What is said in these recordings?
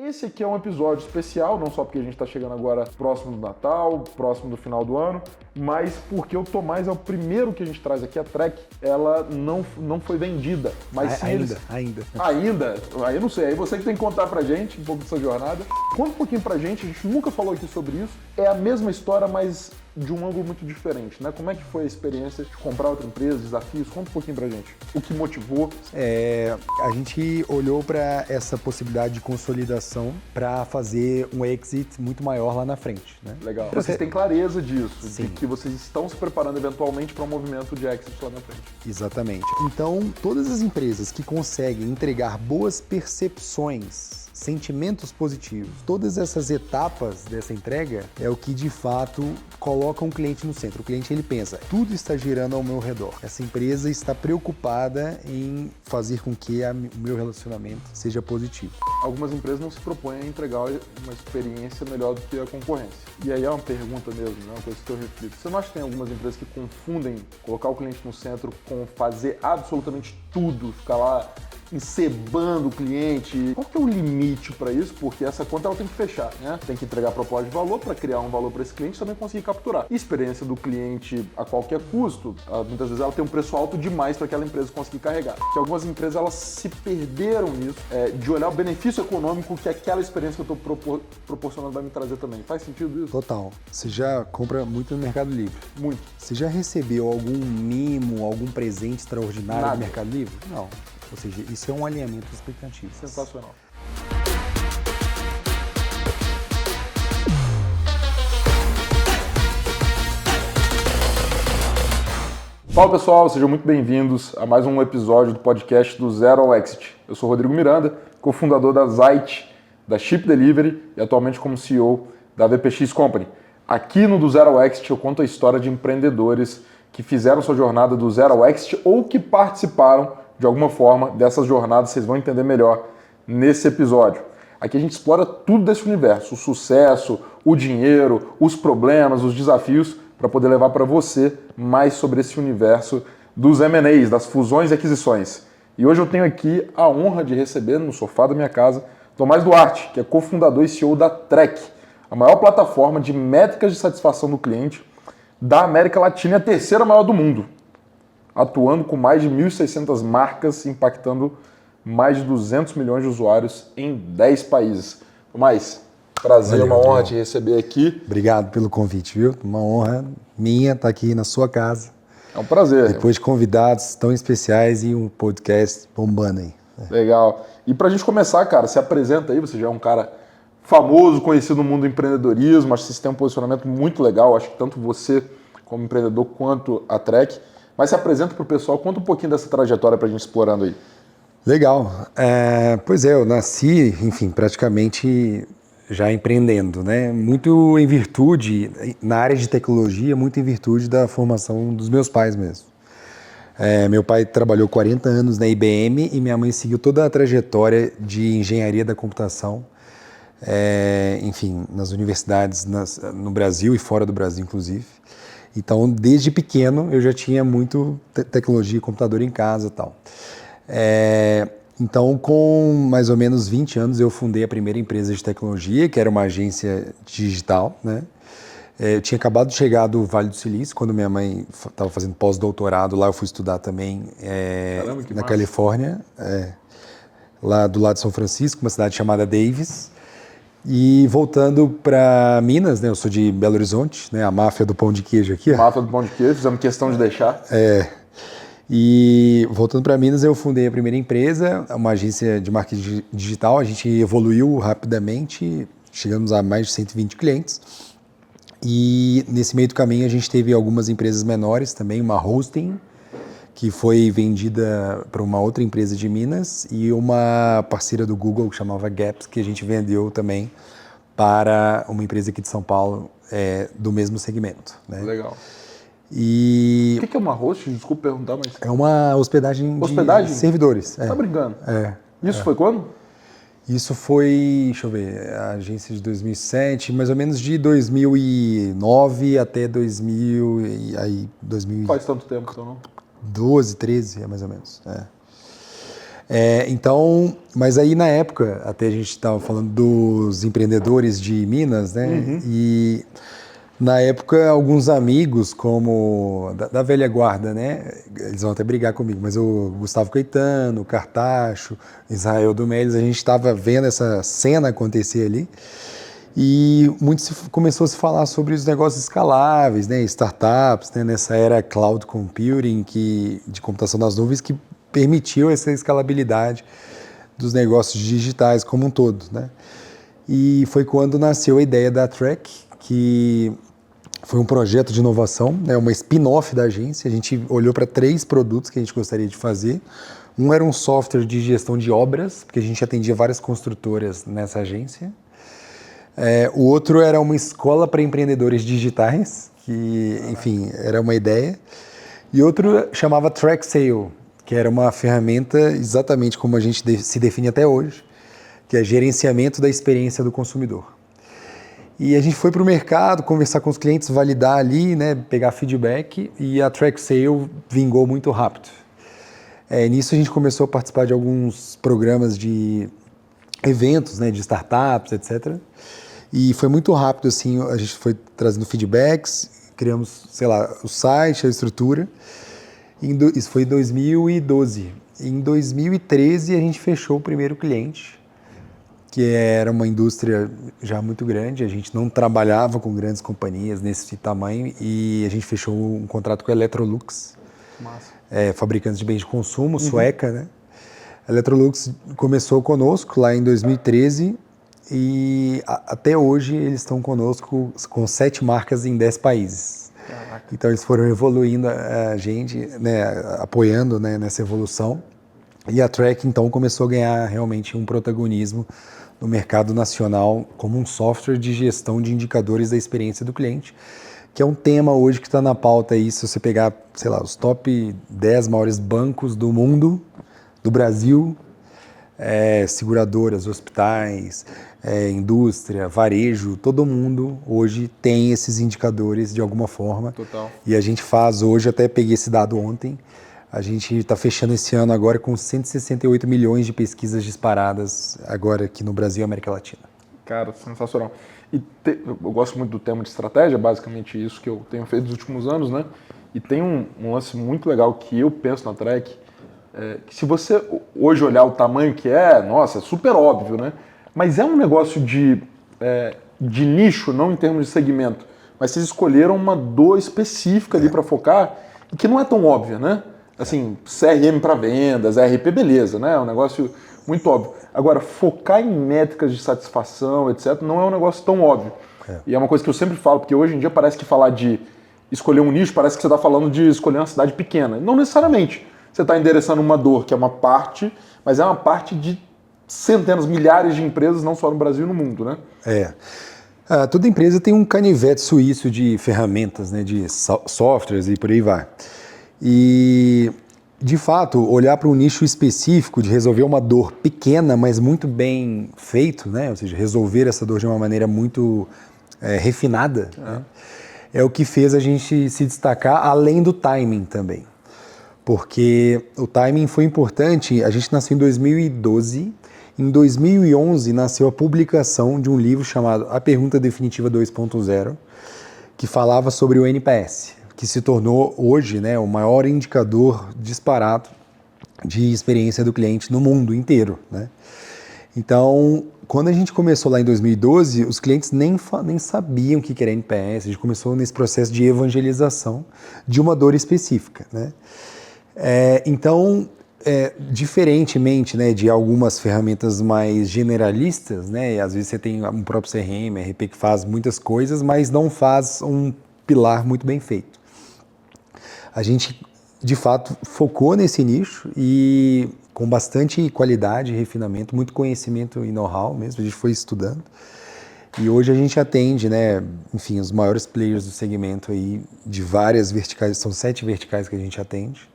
Esse aqui é um episódio especial, não só porque a gente está chegando agora próximo do Natal, próximo do final do ano, mas porque o Tomás é o primeiro que a gente traz aqui. A Trek, ela não foi vendida, mas sim Ainda. Aí eu não sei, aí você que tem que contar pra gente um pouco dessa jornada. Conta um pouquinho pra gente, a gente nunca falou aqui sobre isso. É a mesma história, mas de um ângulo muito diferente, né? Como é que foi a experiência de comprar outra empresa, desafios? Conta um pouquinho pra gente. O que motivou? A gente olhou para essa possibilidade de consolidação para fazer um exit muito maior lá na frente, né? Legal. Vocês têm clareza disso, Sim. de que vocês estão se preparando eventualmente para um movimento de exit lá na frente. Exatamente. Então, todas as empresas que conseguem entregar boas percepções, sentimentos positivos, todas essas etapas dessa entrega é o que de fato coloca um cliente no centro. O cliente, ele pensa, tudo está girando ao meu redor. Essa empresa está preocupada em fazer com que o meu relacionamento seja positivo. Algumas empresas não se propõem a entregar uma experiência melhor do que a concorrência. E aí é uma pergunta mesmo, né? Uma coisa que eu reflito. Você não acha que tem algumas empresas que confundem colocar o cliente no centro com fazer absolutamente tudo, ficar lá encebando o cliente? Qual que é o limite para isso? Porque essa conta ela tem que fechar, né? Tem que entregar proposta de valor para criar um valor para esse cliente e também conseguir capturar. E experiência do cliente a qualquer custo, muitas vezes ela tem um preço alto demais para aquela empresa conseguir carregar. Que algumas empresas elas se perderam nisso, de olhar o benefício econômico que aquela experiência que eu estou proporcionando vai me trazer também. Faz sentido isso? Total. Você já compra muito no Mercado Livre? Muito. Você já recebeu algum mimo, algum presente extraordinário Nada. do Mercado Livre? Não. Ou seja, isso é um alinhamento de expectativas. Sensacional. Fala pessoal, sejam muito bem-vindos a mais um episódio do podcast do Zero ao Exit. Eu sou Rodrigo Miranda, cofundador da Zite, da Chip Delivery e atualmente como CEO da VPX Company. Aqui no do Zero ao Exit eu conto a história de empreendedores que fizeram sua jornada do Zero ao Exit ou que participaram de alguma forma dessas jornadas. Vocês vão entender melhor nesse episódio. Aqui a gente explora tudo desse universo, o sucesso, o dinheiro, os problemas, os desafios, para poder levar para você mais sobre esse universo dos M&As, das fusões e aquisições. E hoje eu tenho aqui a honra de receber no sofá da minha casa Tomás Duarte, que é cofundador e CEO da Trek, a maior plataforma de métricas de satisfação do cliente da América Latina e a terceira maior do mundo, atuando com mais de 1.600 marcas, impactando mais de 200 milhões de usuários em 10 países. Tomás, prazer, Valeu, uma honra Rodrigo. te receber aqui. Obrigado pelo convite, viu? Uma honra minha estar aqui na sua casa. É um prazer. Depois de convidados tão especiais e um podcast bombando aí. Legal. E pra gente começar, cara, se apresenta aí, você já é um cara famoso, conhecido no mundo do empreendedorismo, acho que você tem um posicionamento muito legal, acho que tanto você como empreendedor quanto a Trek. Mas se apresenta pro pessoal, conta um pouquinho dessa trajetória pra gente explorando aí. Legal. Pois é, eu nasci, enfim, praticamente já empreendendo, né? Muito em virtude, na área de tecnologia, muito em virtude da formação dos meus pais mesmo. Meu pai trabalhou 40 anos na IBM e minha mãe seguiu toda a trajetória de engenharia da computação, enfim, nas universidades no Brasil e fora do Brasil, inclusive. Então, desde pequeno, eu já tinha muito tecnologia e computador em casa e tal. Então, com mais ou menos 20 anos, eu fundei a primeira empresa de tecnologia, que era uma agência digital, né? Eu tinha acabado de chegar do Vale do Silício, quando minha mãe estava fazendo pós-doutorado lá, eu fui estudar também Caramba, que na massa. Califórnia, lá do lado de São Francisco, uma cidade chamada Davis. E voltando para Minas, né? Eu sou de Belo Horizonte, né? A máfia do pão de queijo aqui, ó. Máfia do pão de queijo, fizemos questão de deixar. E voltando para Minas, eu fundei a primeira empresa, uma agência de marketing digital. A gente evoluiu rapidamente, chegamos a mais de 120 clientes. E nesse meio do caminho a gente teve algumas empresas menores também, uma hosting, que foi vendida para uma outra empresa de Minas, e uma parceira do Google que chamava Gaps, que a gente vendeu também para uma empresa aqui de São Paulo, do mesmo segmento, né? Legal. E O que é uma host? Desculpa perguntar, mas... é uma hospedagem de servidores. Tá brincando? É. Isso foi quando? Isso foi, deixa eu ver, a agência de 2007, mais ou menos de 2009 até 2000, e aí 2012, Faz tanto tempo então, não? 13, mais ou menos. Então, mas aí na época, até a gente estava falando dos empreendedores de Minas, né? E na época, alguns amigos, como da velha guarda, né? Eles vão até brigar comigo, mas o Gustavo Caetano, o Cartacho, Israel Dumeles, a gente estava vendo essa cena acontecer ali. E começou a se falar sobre os negócios escaláveis, né? Startups, né? Nessa era cloud computing, de computação das nuvens, que permitiu essa escalabilidade dos negócios digitais como um todo, né? E foi quando nasceu a ideia da Track, que foi um projeto de inovação, né, uma spin-off da agência. A gente olhou para 3 produtos que a gente gostaria de fazer. Um era um software de gestão de obras, porque a gente atendia várias construtoras nessa agência. O outro era uma escola para empreendedores digitais, que, enfim, era uma ideia. E outro chamava Track Sale, que era uma ferramenta exatamente como a gente se define até hoje, que é gerenciamento da experiência do consumidor. E a gente foi para o mercado, conversar com os clientes, validar ali, né, pegar feedback, e a Track Sale vingou muito rápido. Nisso a gente começou a participar de alguns programas de eventos, né, de startups, etc. E foi muito rápido, assim, a gente foi trazendo feedbacks, criamos, sei lá, o site, a estrutura. Isso foi em 2012. Em 2013 a gente fechou o primeiro cliente, que era uma indústria já muito grande. A gente não trabalhava com grandes companhias nesse tamanho e a gente fechou um contrato com a Electrolux, fabricante de bens de consumo, sueca, né? A Electrolux começou conosco lá em 2013 e até hoje eles estão conosco com 7 marcas em 10 países. Caraca. Então eles foram evoluindo a gente, né, apoiando, né, nessa evolução. E a Track então começou a ganhar realmente um protagonismo no mercado nacional como um software de gestão de indicadores da experiência do cliente, que é um tema hoje que está na pauta aí. Se você pegar, sei lá, os top 10 maiores bancos do mundo, do Brasil, seguradoras, hospitais, indústria, varejo, todo mundo hoje tem esses indicadores de alguma forma. Total. E a gente faz hoje, até peguei esse dado ontem, a gente está fechando esse ano agora com 168 milhões de pesquisas disparadas agora aqui no Brasil e América Latina. Cara, sensacional. E eu gosto muito do tema de estratégia, basicamente isso que eu tenho feito nos últimos anos, né? E tem um lance muito legal que eu penso na Track, que se você hoje olhar o tamanho que nossa, é super óbvio, né? Mas é um negócio de nicho, não em termos de segmento, mas vocês escolheram uma dor específica ali para focar e que não é tão óbvia, né? Assim, CRM para vendas, ERP, beleza, né? É um negócio muito óbvio. Agora, focar em métricas de satisfação, etc., não é um negócio tão óbvio. E é uma coisa que eu sempre falo, porque hoje em dia parece que falar de escolher um nicho, parece que você está falando de escolher uma cidade pequena. Não necessariamente. Você está endereçando uma dor, que é uma parte, mas é uma parte de centenas, milhares de empresas, não só no Brasil e no mundo, né? Toda empresa tem um canivete suíço de ferramentas, né, de softwares e por aí vai. E, de fato, olhar para um nicho específico de resolver uma dor pequena, mas muito bem feito, né? Ou seja, resolver essa dor de uma maneira muito refinada, né? É o que fez a gente se destacar, além do timing também. Porque o timing foi importante. A gente nasceu em 2012. Em 2011 nasceu a publicação de um livro chamado A Pergunta Definitiva 2.0, que falava sobre o NPS, que se tornou hoje, né, o maior indicador disparado de experiência do cliente no mundo inteiro, né? Então, quando a gente começou lá em 2012, os clientes nem sabiam o que era NPS. A gente começou nesse processo de evangelização de uma dor específica, né? Então, diferentemente, né, de algumas ferramentas mais generalistas, né, às vezes você tem um próprio CRM, RP que faz muitas coisas, mas não faz um pilar muito bem feito. A gente, de fato, focou nesse nicho e com bastante qualidade e refinamento, muito conhecimento e know-how mesmo, a gente foi estudando. E hoje a gente atende, né, enfim, os maiores players do segmento aí, de várias verticais, são 7 verticais que a gente atende.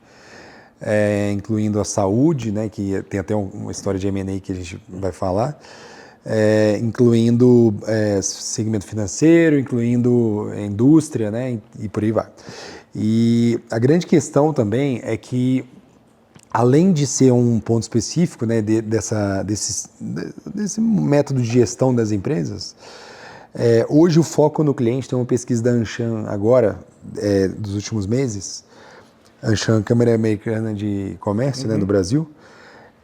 Incluindo a saúde, né, que tem até uma história de M&A que a gente vai falar, incluindo segmento financeiro, incluindo indústria, né, e por aí vai. E a grande questão também é que além de ser um ponto específico, né, desse método de gestão das empresas, hoje o foco no cliente, tem uma pesquisa da Anshan agora, dos últimos meses, Anshan, Câmara Americana de Comércio, né, no Brasil,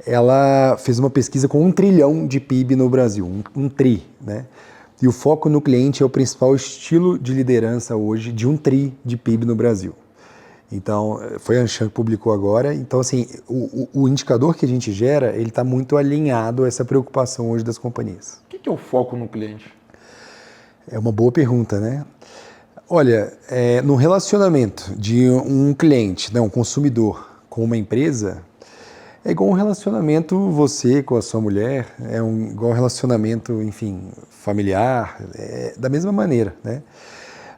ela fez uma pesquisa com 1 trilhão de PIB no Brasil, um tri, né? E o foco no cliente é o principal estilo de liderança hoje de 1 tri de PIB no Brasil. Então, foi a Anshan que publicou agora. Então, assim, o indicador que a gente gera, ele está muito alinhado a essa preocupação hoje das companhias. O que é o foco no cliente? É uma boa pergunta, né? Olha, no relacionamento de um cliente, né, um consumidor com uma empresa, é igual um relacionamento você com a sua mulher, igual um relacionamento, enfim, familiar, da mesma maneira, né?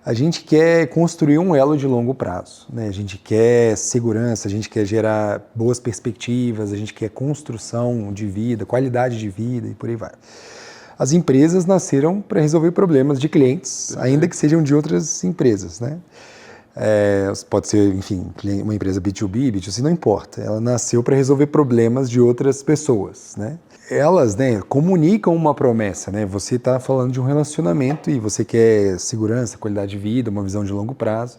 A gente quer construir um elo de longo prazo, né? A gente quer segurança, a gente quer gerar boas perspectivas, a gente quer construção de vida, qualidade de vida e por aí vai. As empresas nasceram para resolver problemas de clientes, ainda que sejam de outras empresas, né? Pode ser, enfim, uma empresa B2B, B2C, não importa. Ela nasceu para resolver problemas de outras pessoas, né? Elas, né, comunicam uma promessa, né? Você está falando de um relacionamento e você quer segurança, qualidade de vida, uma visão de longo prazo.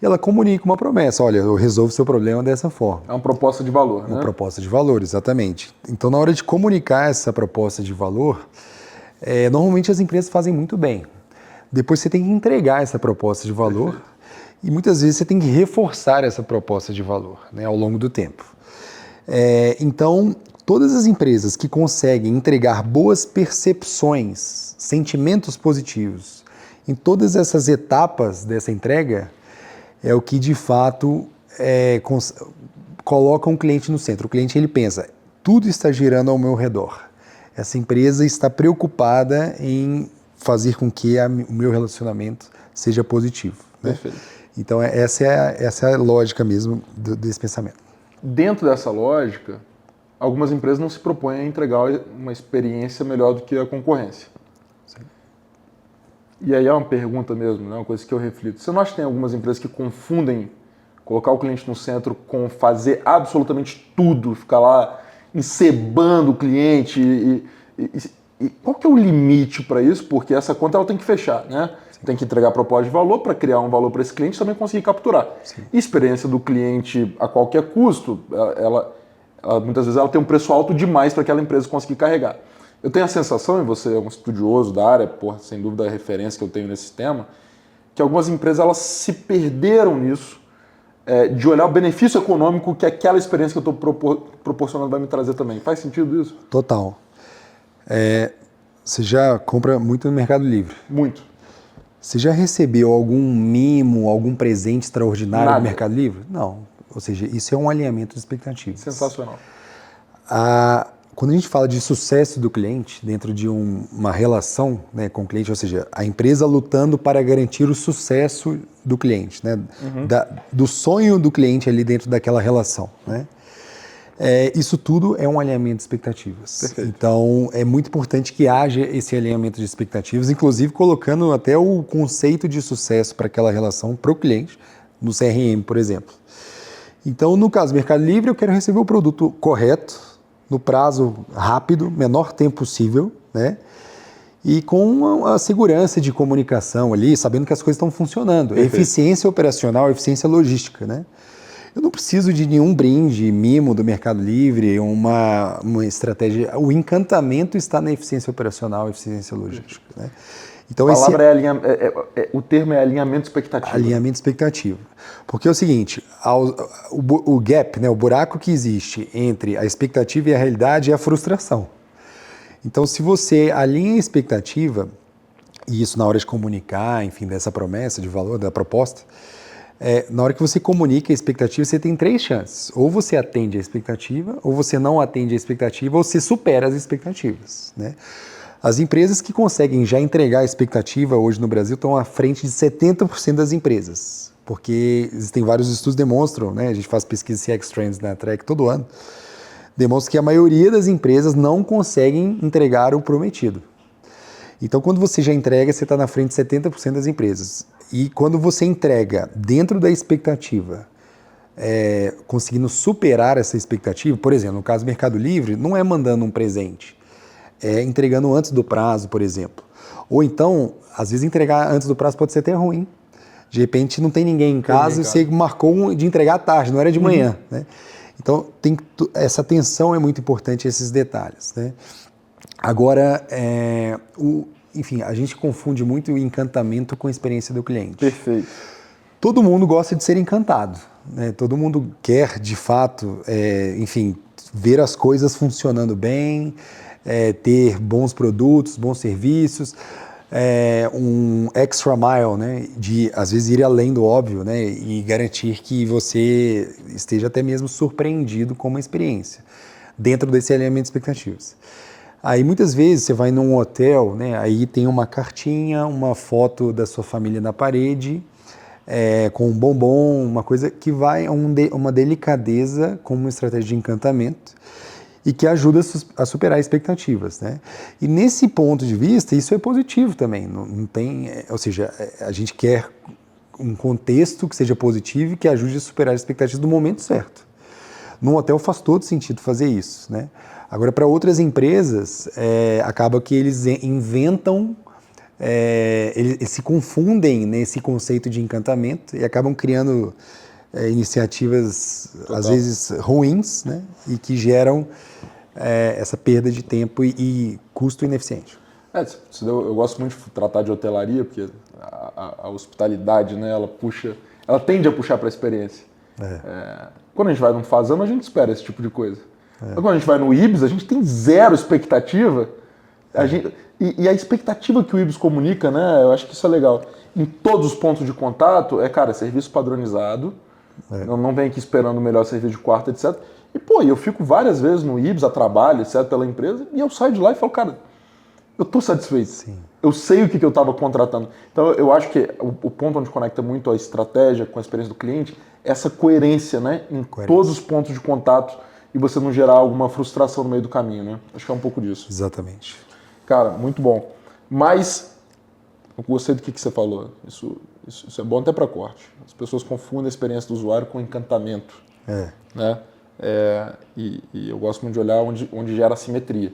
E ela comunica uma promessa, olha, eu resolvo seu problema dessa forma. É uma proposta de valor, né? Uma proposta de valor, exatamente. Então, na hora de comunicar essa proposta de valor, normalmente as empresas fazem muito bem. Depois você tem que entregar essa proposta de valor. Perfeito. E muitas vezes você tem que reforçar essa proposta de valor, né, ao longo do tempo. Então, todas as empresas que conseguem entregar boas percepções, sentimentos positivos em todas essas etapas dessa entrega, é o que de fato coloca um cliente no centro. O cliente, ele pensa, tudo está girando ao meu redor. Essa empresa está preocupada em fazer com que o meu relacionamento seja positivo, né? Perfeito. Então, essa é a lógica mesmo desse pensamento. Dentro dessa lógica, algumas empresas não se propõem a entregar uma experiência melhor do que a concorrência. Sim. E aí é uma pergunta mesmo, né? Uma coisa que eu reflito. Você não acha que tem algumas empresas que confundem colocar o cliente no centro com fazer absolutamente tudo, ficar lá encebando o cliente? E qual que é o limite para isso? Porque essa conta ela tem que fechar, né? Tem que entregar proposta de valor para criar um valor para esse cliente e também conseguir capturar. Sim. Experiência do cliente a qualquer custo, ela muitas vezes ela tem um preço alto demais para aquela empresa conseguir carregar. Eu tenho a sensação, e você é um estudioso da área, sem dúvida a referência que eu tenho nesse tema, que algumas empresas elas se perderam nisso, de olhar o benefício econômico que aquela experiência que eu estou proporcionando vai me trazer também. Faz sentido isso? Total. Você já compra muito no Mercado Livre? Muito. Você já recebeu algum mimo, algum presente extraordinário Nada. do Mercado Livre? Não. Ou seja, isso é um alinhamento de expectativas. Sensacional. Quando a gente fala de sucesso do cliente dentro de uma relação, né, com o cliente, ou seja, a empresa lutando para garantir o sucesso do cliente, né, do sonho do cliente ali dentro daquela relação, né? Isso tudo é um alinhamento de expectativas. Perfeito. Então, é muito importante que haja esse alinhamento de expectativas, inclusive colocando até o conceito de sucesso para aquela relação para o cliente, no CRM, por exemplo. Então, no caso do Mercado Livre, eu quero receber o produto correto, no prazo rápido, menor tempo possível, né? E com a segurança de comunicação ali, sabendo que as coisas estão funcionando. Perfeito. Eficiência operacional, eficiência logística, né? Eu não preciso de nenhum brinde, mimo do Mercado Livre, uma estratégia. O encantamento está na eficiência operacional, eficiência logística, né? Então, a palavra o termo é alinhamento de expectativa. Alinhamento de expectativa. Porque é o seguinte, o gap, né, o buraco que existe entre a expectativa e a realidade é a frustração. Então, se você alinha a expectativa, e isso na hora de comunicar, enfim, dessa promessa de valor, da proposta, na hora que você comunica a expectativa, você tem 3 chances. Ou você atende a expectativa, ou você não atende a expectativa, ou você supera as expectativas, né? As empresas que conseguem já entregar a expectativa hoje no Brasil estão à frente de 70% das empresas, porque existem vários estudos que demonstram, né? A gente faz pesquisa CX Trends na Trek todo ano, demonstra que a maioria das empresas não conseguem entregar o prometido. Então, quando você já entrega, você está na frente de 70% das empresas. E quando você entrega dentro da expectativa, conseguindo superar essa expectativa, por exemplo, no caso do Mercado Livre, não é mandando um presente, é entregando antes do prazo, por exemplo. Ou então, às vezes entregar antes do prazo pode ser até ruim. De repente não tem ninguém em casa e você marcou de entregar à tarde, não era de manhã, né? Então, essa atenção é muito importante, esses detalhes, né? Agora, enfim, a gente confunde muito o encantamento com a experiência do cliente. Perfeito. Todo mundo gosta de ser encantado, né? Todo mundo quer, de fato, enfim, ver as coisas funcionando bem, ter bons produtos, bons serviços, um extra mile, né? De, às vezes, ir além do óbvio, né? E garantir que você esteja até mesmo surpreendido com uma experiência, dentro desse alinhamento de expectativas. Aí muitas vezes você vai num hotel, né? Aí tem uma cartinha, uma foto da sua família na parede, com um bombom, uma coisa que vai uma delicadeza como uma estratégia de encantamento e que ajuda a superar expectativas, né? E nesse ponto de vista, isso é positivo também. Não tem, ou seja, a gente quer um contexto que seja positivo e que ajude a superar as expectativas do momento certo. Num hotel faz todo sentido fazer isso, né? Agora, para outras empresas, acaba que eles inventam, eles se confundem nesse conceito de encantamento e acabam criando iniciativas, às vezes, ruins, né? E que geram essa perda de tempo e custo ineficiente. Eu gosto muito de tratar de hotelaria, porque a hospitalidade, né, ela tende a puxar para a experiência. Quando a gente vai num Fazano, a gente espera esse tipo de coisa. Mas quando a gente vai no Ibis, a gente tem zero expectativa. E a expectativa que o Ibis comunica, né, eu acho que isso é legal. Em todos os pontos de contato, serviço padronizado. Não vem aqui esperando o melhor serviço de quarto, etc. E, eu fico várias vezes no Ibis, a trabalho, etc., pela empresa, e eu saio de lá e falo, cara, eu tô satisfeito. Sim. Eu sei o que eu estava contratando. Então, eu acho que o ponto onde conecta muito a estratégia com a experiência do cliente é essa coerência, né, em todos os pontos de contato e você não gerar alguma frustração no meio do caminho, né? Acho que é um pouco disso. Exatamente. Cara, muito bom. Mas, eu gostei do que você falou. Isso é bom até para corte. As pessoas confundem a experiência do usuário com encantamento. Né? E eu gosto muito de olhar onde gera assimetria.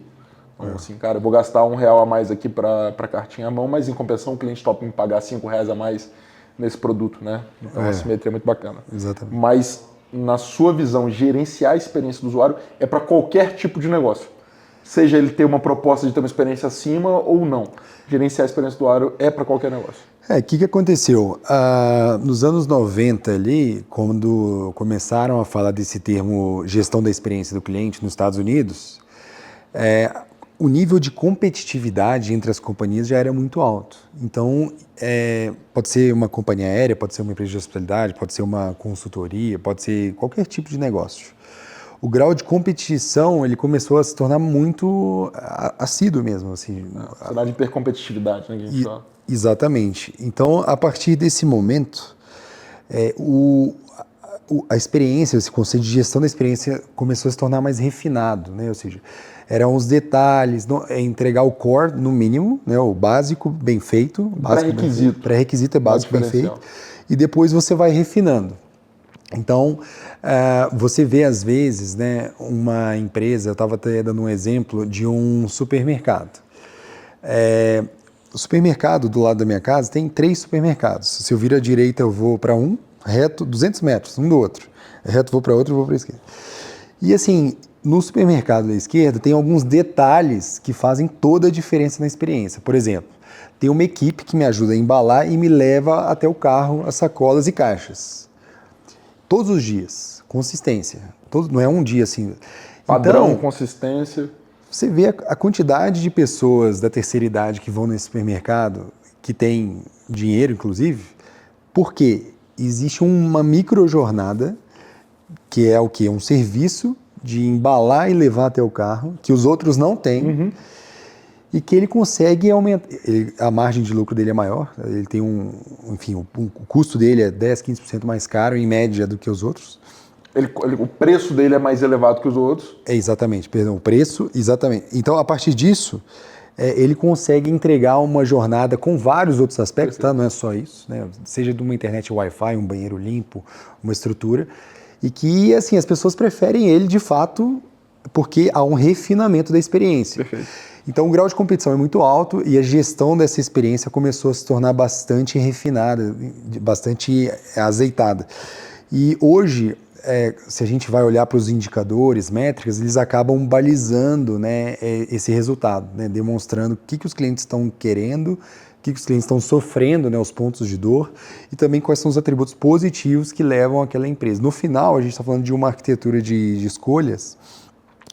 Então, assim, cara, eu vou gastar R$1 a mais aqui para cartinha à mão, mas em compensação o cliente topa me pagar R$5 a mais nesse produto, né? Então a assimetria é muito bacana. Exatamente. Mas, na sua visão, gerenciar a experiência do usuário é para qualquer tipo de negócio. Seja ele ter uma proposta de ter uma experiência acima ou não. Gerenciar a experiência do usuário é para qualquer negócio. O que aconteceu? Nos anos 90 ali, quando começaram a falar desse termo gestão da experiência do cliente nos Estados Unidos, o nível de competitividade entre as companhias já era muito alto. Então, pode ser uma companhia aérea, pode ser uma empresa de hospitalidade, pode ser uma consultoria, pode ser qualquer tipo de negócio. O grau de competição ele começou a se tornar muito assíduo mesmo. Assim, de hipercompetitividade, né, que a gente fala. Exatamente. Então, a partir desse momento, a experiência, esse conceito de gestão da experiência começou a se tornar mais refinado, né? Ou seja, eram os detalhes, entregar o core no mínimo, né? O básico bem feito. Pré-requisito. Pré-requisito é básico bem feito. E depois você vai refinando. Então, você vê às vezes, né, uma empresa, eu estava até dando um exemplo de um supermercado. O supermercado do lado da minha casa tem 3 supermercados. Se eu vir à direita, eu vou para um, reto, 200 metros, um do outro. Reto, vou para outro, vou para a esquerda. E assim, no supermercado da esquerda, tem alguns detalhes que fazem toda a diferença na experiência. Por exemplo, tem uma equipe que me ajuda a embalar e me leva até o carro as sacolas e caixas. Todos os dias, consistência. Não é um dia assim. Padrão, então, consistência. Você vê a quantidade de pessoas da terceira idade que vão nesse supermercado, que tem dinheiro, inclusive, porque existe uma microjornada, que é o quê? Um serviço de embalar e levar até o carro, que os outros não têm, e que ele consegue aumentar. A margem de lucro dele é maior, ele tem o custo dele é 10%, 15% mais caro, em média, do que os outros. O preço dele é mais elevado que os outros. O preço, exatamente. Então, a partir disso, ele consegue entregar uma jornada com vários outros aspectos, tá? Não é só isso, né? Seja de uma internet Wi-Fi, um banheiro limpo, uma estrutura, e que assim as pessoas preferem ele de fato porque há um refinamento da experiência. Perfeito. Então o grau de competição é muito alto e a gestão dessa experiência começou a se tornar bastante refinada, bastante azeitada. E hoje, se a gente vai olhar para os indicadores, métricas, eles acabam balizando, né, esse resultado, né, demonstrando o que os clientes estão querendo, o que os clientes estão sofrendo, né, os pontos de dor, e também quais são os atributos positivos que levam aquela empresa. No final, a gente está falando de uma arquitetura de escolhas,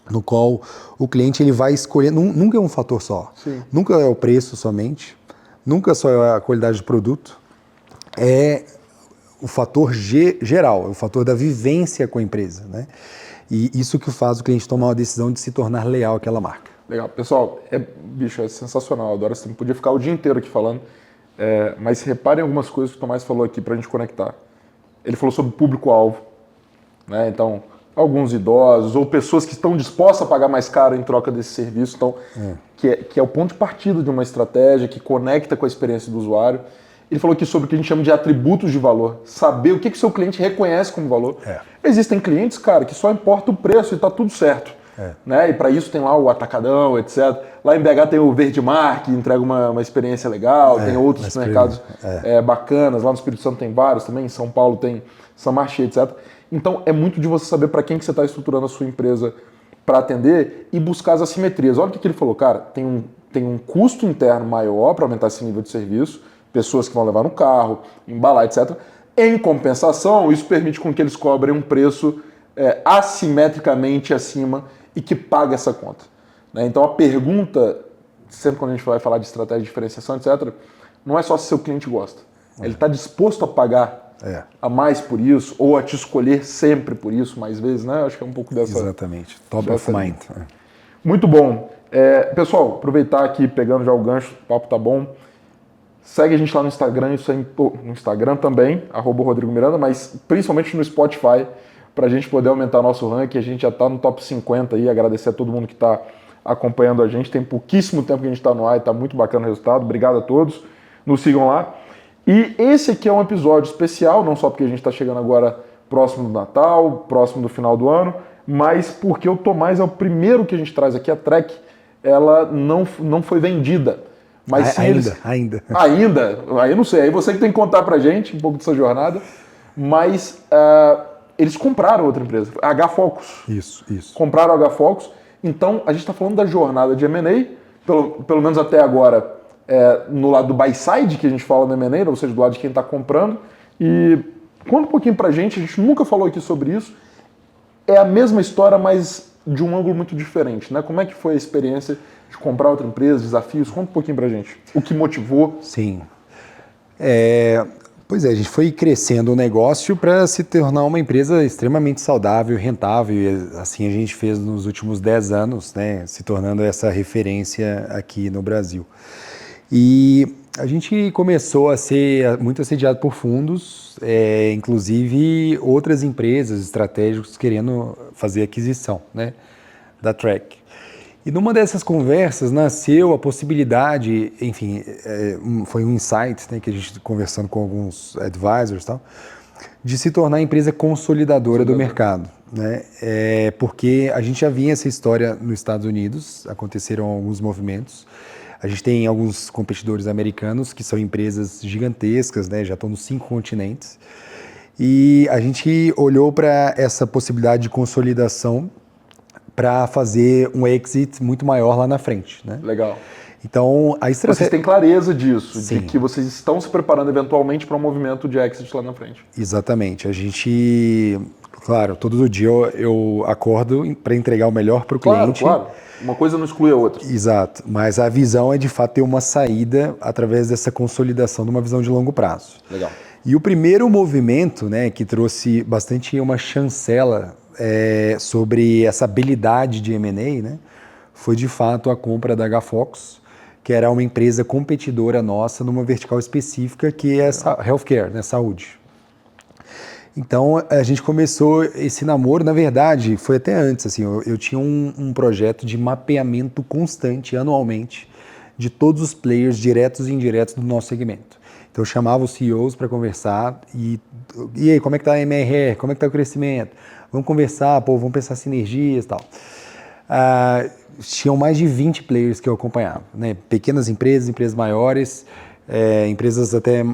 no qual o cliente ele vai escolher, nunca é um fator só, Sim. Nunca é o preço somente, nunca só é a qualidade do produto, é o fator geral, é o fator da vivência com a empresa, né? E isso que faz o cliente tomar uma decisão de se tornar leal àquela marca. Legal. Pessoal, bicho, é sensacional. Eu adoro. Você podia ficar o dia inteiro aqui falando, mas reparem algumas coisas que o Tomás falou aqui para a gente conectar. Ele falou sobre público-alvo, né? Então, alguns idosos ou pessoas que estão dispostas a pagar mais caro em troca desse serviço, então, que é o ponto de partida de uma estratégia que conecta com a experiência do usuário. Ele falou aqui sobre o que a gente chama de atributos de valor, saber o que o seu cliente reconhece como valor. Existem clientes, cara, que só importa o preço e está tudo certo. Né? E para isso tem lá o Atacadão, etc. Lá em BH tem o Verdemar, que entrega uma experiência legal, tem outros mercados bacanas, lá no Espírito Santo tem vários também, em São Paulo tem São Marché, etc. Então é muito de você saber para quem que você está estruturando a sua empresa para atender e buscar as assimetrias. Olha o que ele falou, cara, tem um custo interno maior para aumentar esse nível de serviço, pessoas que vão levar no carro, embalar, etc. Em compensação, isso permite com que eles cobrem um preço assimetricamente acima e que pague essa conta. Né? Então a pergunta, sempre quando a gente vai falar de estratégia de diferenciação, etc., não é só se seu cliente gosta. Ele está disposto a pagar a mais por isso, ou a te escolher sempre por isso, mais vezes, né? Acho que é um pouco dessa... Exatamente. Top of mind. Muito bom. Pessoal, aproveitar aqui, pegando já o gancho, o papo tá bom. Segue a gente lá no Instagram, no Instagram também, @RodrigoMiranda, mas principalmente no Spotify, para a gente poder aumentar nosso ranking. A gente já está no top 50 aí, agradecer a todo mundo que está acompanhando a gente. Tem pouquíssimo tempo que a gente está no ar e está muito bacana o resultado. Obrigado a todos, nos sigam lá. E esse aqui é um episódio especial, não só porque a gente está chegando agora próximo do Natal, próximo do final do ano, mas porque o Tomás é o primeiro que a gente traz aqui. A Trek, ela não foi vendida. Mas sim, ainda. Aí eu não sei, aí você que tem que contar pra gente um pouco dessa jornada, mas eles compraram outra empresa, a H-Focus. Isso. Compraram a H-Focus, então a gente está falando da jornada de M&A, pelo menos até agora, no lado do buy side, que a gente fala no M&A, ou seja, do lado de quem está comprando, e conta um pouquinho pra gente, a gente nunca falou aqui sobre isso, é a mesma história, mas de um ângulo muito diferente, né? Como é que foi a experiência de comprar outra empresa, desafios? Conta um pouquinho pra gente. O que motivou? Sim. Pois é, a gente foi crescendo o negócio para se tornar uma empresa extremamente saudável, rentável, e assim a gente fez nos últimos 10 anos, né? Se tornando essa referência aqui no Brasil. E a gente começou a ser muito assediado por fundos, inclusive outras empresas estratégicas querendo fazer aquisição, né, da Trek. E numa dessas conversas nasceu a possibilidade, enfim, foi um insight, né, que a gente conversando com alguns advisors e tal, de se tornar a empresa consolidadora do mercado, né? Porque a gente já vinha essa história nos Estados Unidos, aconteceram alguns movimentos. A gente tem alguns competidores americanos que são empresas gigantescas, né? Já estão nos 5 continentes. E a gente olhou para essa possibilidade de consolidação para fazer um exit muito maior lá na frente, né? Legal. Então, a estratégia... Vocês têm clareza disso, Sim. de que vocês estão se preparando eventualmente para um movimento de exit lá na frente. Exatamente. A gente, claro, todo dia eu acordo para entregar o melhor para o cliente. Claro. Uma coisa não exclui a outra. Exato. Mas a visão é, de fato, ter uma saída através dessa consolidação de uma visão de longo prazo. Legal. E o primeiro movimento, né, que trouxe bastante uma chancela sobre essa habilidade de M&A, né, foi, de fato, a compra da H-Focus, que era uma empresa competidora nossa numa vertical específica, que é healthcare, né, saúde. Então, a gente começou esse namoro, na verdade, foi até antes, assim, eu tinha um projeto de mapeamento constante, anualmente, de todos os players diretos e indiretos do nosso segmento. Então eu chamava os CEOs para conversar e aí, como é que está a MRR? Como é que está o crescimento? Vamos conversar, pô, vamos pensar sinergias e tal. Tinham mais de 20 players que eu acompanhava, né? Pequenas empresas, empresas maiores, empresas até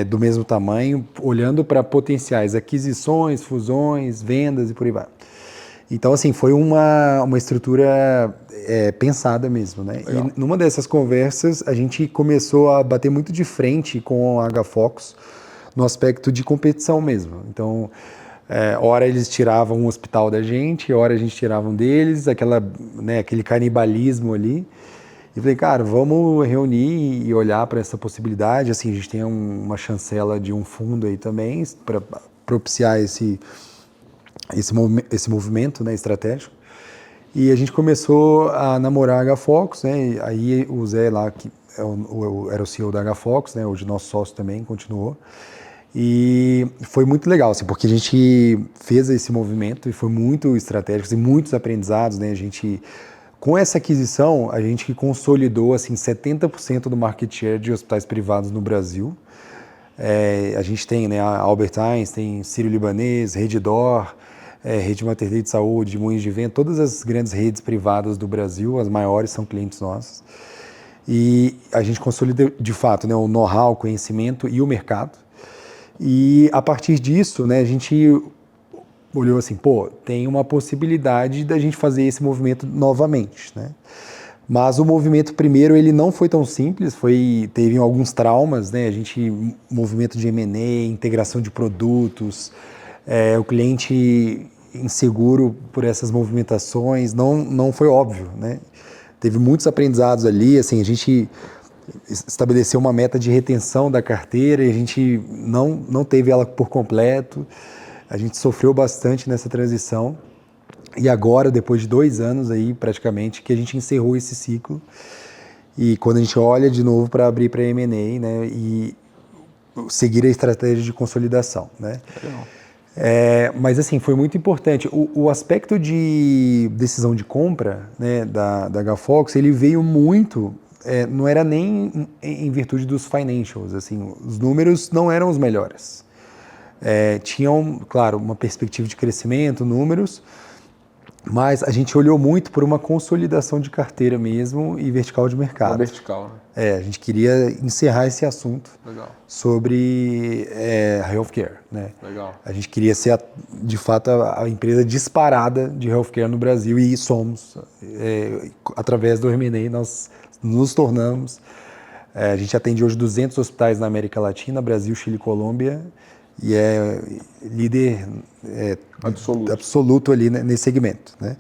do mesmo tamanho, olhando para potenciais aquisições, fusões, vendas e por aí vai. Então, assim, foi uma estrutura pensada mesmo, né? Legal. E numa dessas conversas, a gente começou a bater muito de frente com a HFOX no aspecto de competição mesmo. Então, hora eles tiravam um hospital da gente, hora a gente tirava um deles, aquele canibalismo ali. E falei, cara, vamos reunir e olhar para essa possibilidade. Assim, a gente tem uma chancela de um fundo aí também para propiciar esse movimento, né, estratégico. E a gente começou a namorar a HFOX, né? Aí o Zé lá, que era o CEO da HFOX, né? Hoje nosso sócio também, continuou. E foi muito legal, assim, porque a gente fez esse movimento e foi muito estratégico, assim, muitos aprendizados, né? Com essa aquisição, a gente consolidou assim, 70% do market share de hospitais privados no Brasil. A gente tem, né, a Albert Einstein, Sírio-Libanês, Redditor, Rede Mater Dei de Saúde, Moinhos de Vento, todas as grandes redes privadas do Brasil, as maiores são clientes nossos. E a gente consolida, de fato, né, o know-how, o conhecimento e o mercado. E a partir disso, né, a gente olhou assim, pô, tem uma possibilidade da gente fazer esse movimento novamente, né? Mas o movimento primeiro, ele não foi tão simples, teve alguns traumas, né? Movimento de M&A, integração de produtos, o cliente inseguro por essas movimentações, não foi óbvio, né? Teve muitos aprendizados ali, assim, a gente estabeleceu uma meta de retenção da carteira e a gente não teve ela por completo. A gente sofreu bastante nessa transição e agora, depois de 2 anos aí, praticamente, que a gente encerrou esse ciclo e quando a gente olha de novo para abrir para M&A, né, e seguir a estratégia de consolidação, né? Mas assim, foi muito importante. O aspecto de decisão de compra, né, da HFOX, ele veio muito, não era nem em virtude dos financials, assim, os números não eram os melhores. Tinham, claro, uma perspectiva de crescimento, números, mas a gente olhou muito por uma consolidação de carteira mesmo e vertical de mercado. Uma vertical, né? A gente queria encerrar esse assunto. Legal. Sobre healthcare, né? Legal. A gente queria ser, de fato, a empresa disparada de healthcare no Brasil e somos. Através do M&A nós nos tornamos. A gente atende hoje 200 hospitais na América Latina, Brasil, Chile e Colômbia, e é líder absoluto ali, né, nesse segmento, né?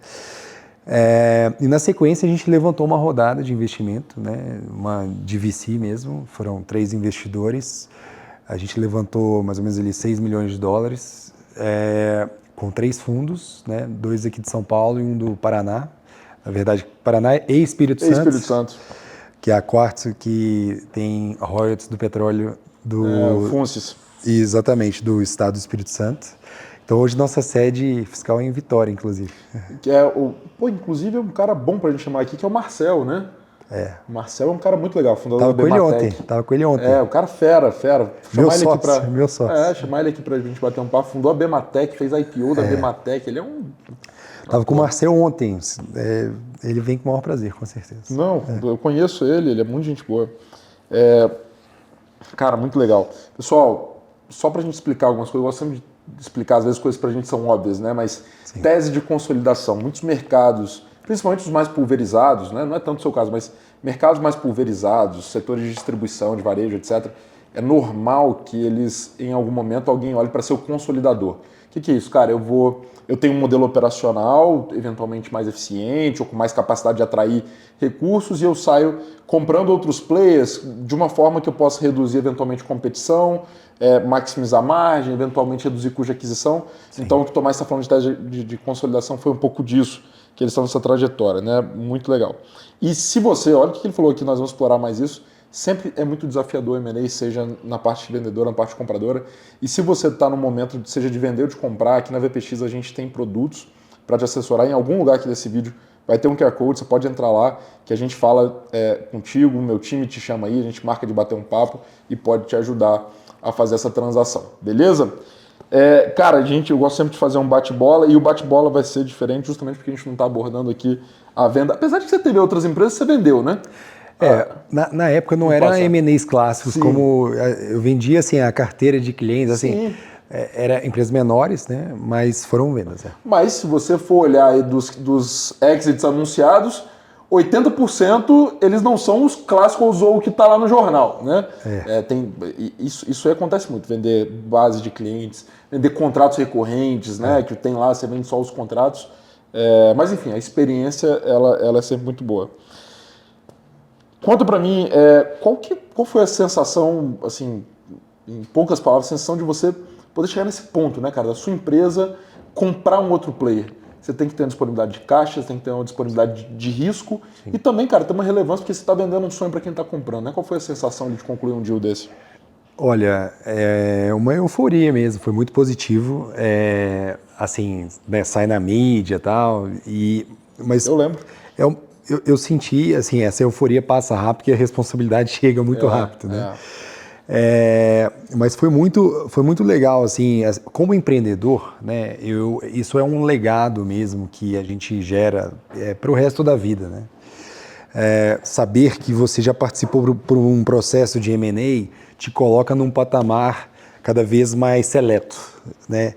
E na sequência a gente levantou uma rodada de investimento, né, uma de VC mesmo, foram 3 investidores, a gente levantou mais ou menos ali $6 milhões, com 3 fundos, né, 2 aqui de São Paulo e um do Paraná, na verdade Paraná e Espírito Santo, que é a Quartzo, que tem royalties do petróleo o FUNCES. Exatamente, do estado do Espírito Santo. Então hoje nossa sede fiscal é em Vitória, inclusive. Inclusive é um cara bom pra gente chamar aqui, que é o Marcel, né? O Marcel é um cara muito legal, fundador da Bematec. Tava com ele ontem. O cara fera. Meu sócio. Chamar ele aqui pra gente bater um papo. Fundou a Bematec, fez a IPO da Bematec. Ele é um... Tava com o Marcel ontem. Ele vem com o maior prazer, com certeza. Não, eu conheço ele é muito gente boa. Cara, muito legal. Pessoal, só pra gente explicar algumas coisas, eu gosto sempre de explicar, às vezes coisas pra gente são óbvias, né? Mas sim. Tese de consolidação. Muitos mercados, principalmente os mais pulverizados, né? Não é tanto o seu caso, mas mercados mais pulverizados, setores de distribuição, de varejo, etc., é normal que eles, em algum momento, alguém olhe para ser o consolidador. O que é isso, cara? Eu tenho um modelo operacional eventualmente mais eficiente ou com mais capacidade de atrair recursos e eu saio comprando outros players de uma forma que eu possa reduzir eventualmente competição, maximizar margem, eventualmente reduzir custo de aquisição. Sim. Então o que o Tomás está falando de tese de consolidação foi um pouco disso, que eles estão nessa trajetória, né? Muito legal. E se você, olha o que ele falou aqui, nós vamos explorar mais isso, sempre é muito desafiador o M&A, seja na parte vendedora, na parte compradora. E se você está no momento, seja de vender ou de comprar, aqui na VPX a gente tem produtos para te assessorar. Em algum lugar aqui desse vídeo vai ter um QR Code, você pode entrar lá, que a gente fala contigo, o meu time te chama aí, a gente marca de bater um papo e pode te ajudar a fazer essa transação, beleza? Cara, eu gosto sempre de fazer um bate-bola e o bate-bola vai ser diferente justamente porque a gente não está abordando aqui a venda. Apesar de você ter outras empresas, você vendeu, né? Na época não era M&As clássicos, sim, como eu vendia assim, a carteira de clientes, assim, era empresas menores, né? Mas foram vendas. Mas se você for olhar aí dos exits anunciados, 80% eles não são os clássicos ou o que está lá no jornal, né? Isso acontece muito, vender base de clientes, vender contratos recorrentes, né? Que tem lá, você vende só os contratos. Mas enfim, a experiência ela é sempre muito boa. Conta para mim, qual foi a sensação, assim, em poucas palavras, a sensação de você poder chegar nesse ponto, né, cara, da sua empresa comprar um outro player. Você tem que ter uma disponibilidade de caixa, você tem que ter uma disponibilidade de risco. Sim. E também, cara, tem uma relevância porque você está vendendo um sonho para quem está comprando, né? Qual foi a sensação de concluir um deal desse? Olha, uma euforia mesmo, foi muito positivo, assim, né, sai na mídia e tal, mas eu lembro. Eu senti, assim, essa euforia passa rápido porque a responsabilidade chega muito rápido, né? Mas foi muito legal, assim, como empreendedor, né? Isso é um legado mesmo que a gente gera para o resto da vida, né? Saber que você já participou por um processo de M&A te coloca num patamar cada vez mais seleto, né?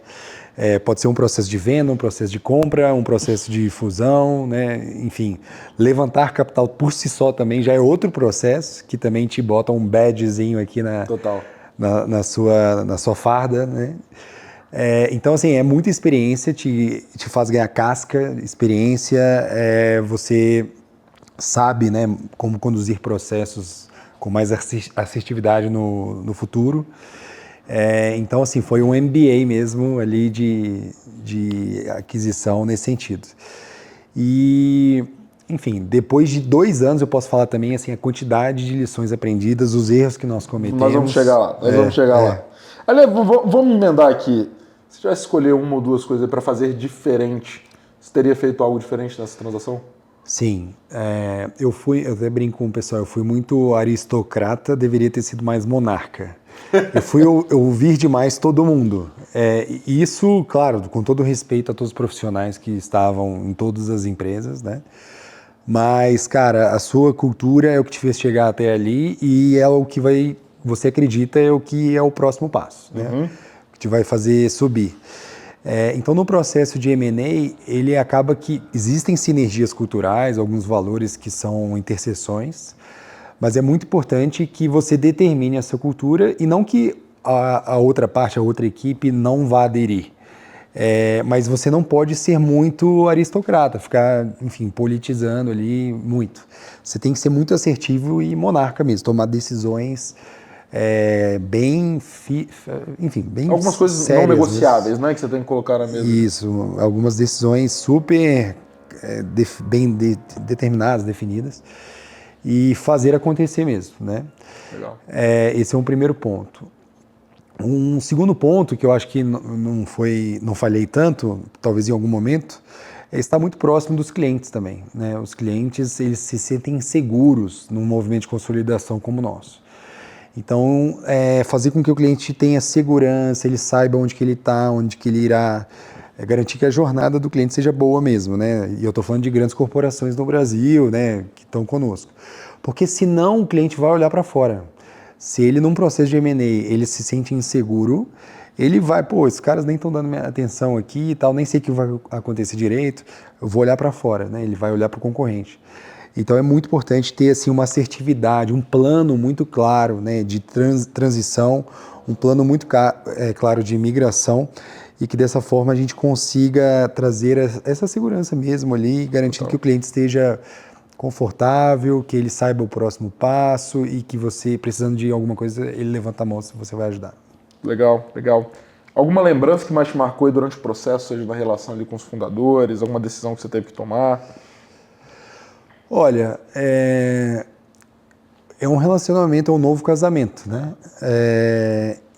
Pode ser um processo de venda, um processo de compra, um processo de fusão, né? Enfim, levantar capital por si só também já é outro processo que também te bota um badgezinho aqui na sua farda, né? Então, assim, é muita experiência, te faz ganhar casca, experiência, você sabe, né, como conduzir processos com mais assertividade no futuro. Então, assim, foi um MBA mesmo ali de aquisição nesse sentido. E, enfim, depois de 2 anos eu posso falar também, assim, a quantidade de lições aprendidas, os erros que nós cometemos. Nós vamos chegar lá, Aliás, vamos emendar aqui. Se tivesse que escolher uma ou duas coisas para fazer diferente, você teria feito algo diferente nessa transação? Sim, eu até brinco com o pessoal, eu fui muito aristocrata, deveria ter sido mais monarca. Eu fui ouvir demais todo mundo. Isso, claro, com todo respeito a todos os profissionais que estavam em todas as empresas, né? Mas, cara, a sua cultura é o que te fez chegar até ali e é o que você acredita é o que é o próximo passo, né? Uhum. Que te vai fazer subir. Então, no processo de M&A, ele acaba que existem sinergias culturais, alguns valores que são interseções, mas é muito importante que você determine essa cultura e não que a outra parte, a outra equipe não vá aderir. Mas você não pode ser muito aristocrata, ficar, enfim, politizando ali muito. Você tem que ser muito assertivo e monarca mesmo, tomar decisões bem algumas coisas sérias, não negociáveis, né, que você tem que colocar na mesa. Isso, algumas decisões super bem determinadas, definidas, e fazer acontecer mesmo, né? Legal. Esse é um primeiro ponto. Um segundo ponto que eu acho que não falhei tanto, talvez em algum momento, é estar muito próximo dos clientes também, né? Os clientes, eles se sentem seguros num movimento de consolidação como o nosso. Então, fazer com que o cliente tenha segurança, ele saiba onde que ele está, onde que ele irá, garantir que a jornada do cliente seja boa mesmo, né? E eu estou falando de grandes corporações no Brasil, né, que estão conosco. Porque senão o cliente vai olhar para fora. Se ele, num processo de M&A, ele se sente inseguro, ele vai, esses caras nem estão dando minha atenção aqui e tal, nem sei o que vai acontecer direito, eu vou olhar para fora, né? Ele vai olhar para o concorrente. Então é muito importante ter assim, uma assertividade, um plano muito claro, né, de transição, um plano muito claro de migração e que dessa forma a gente consiga trazer essa segurança mesmo ali, garantindo que o cliente esteja confortável, que ele saiba o próximo passo e que você, precisando de alguma coisa, ele levanta a mão se você vai ajudar. Legal, legal. Alguma lembrança que mais te marcou durante o processo, seja na relação ali com os fundadores, alguma decisão que você teve que tomar? Olha, é um relacionamento, é um novo casamento, né?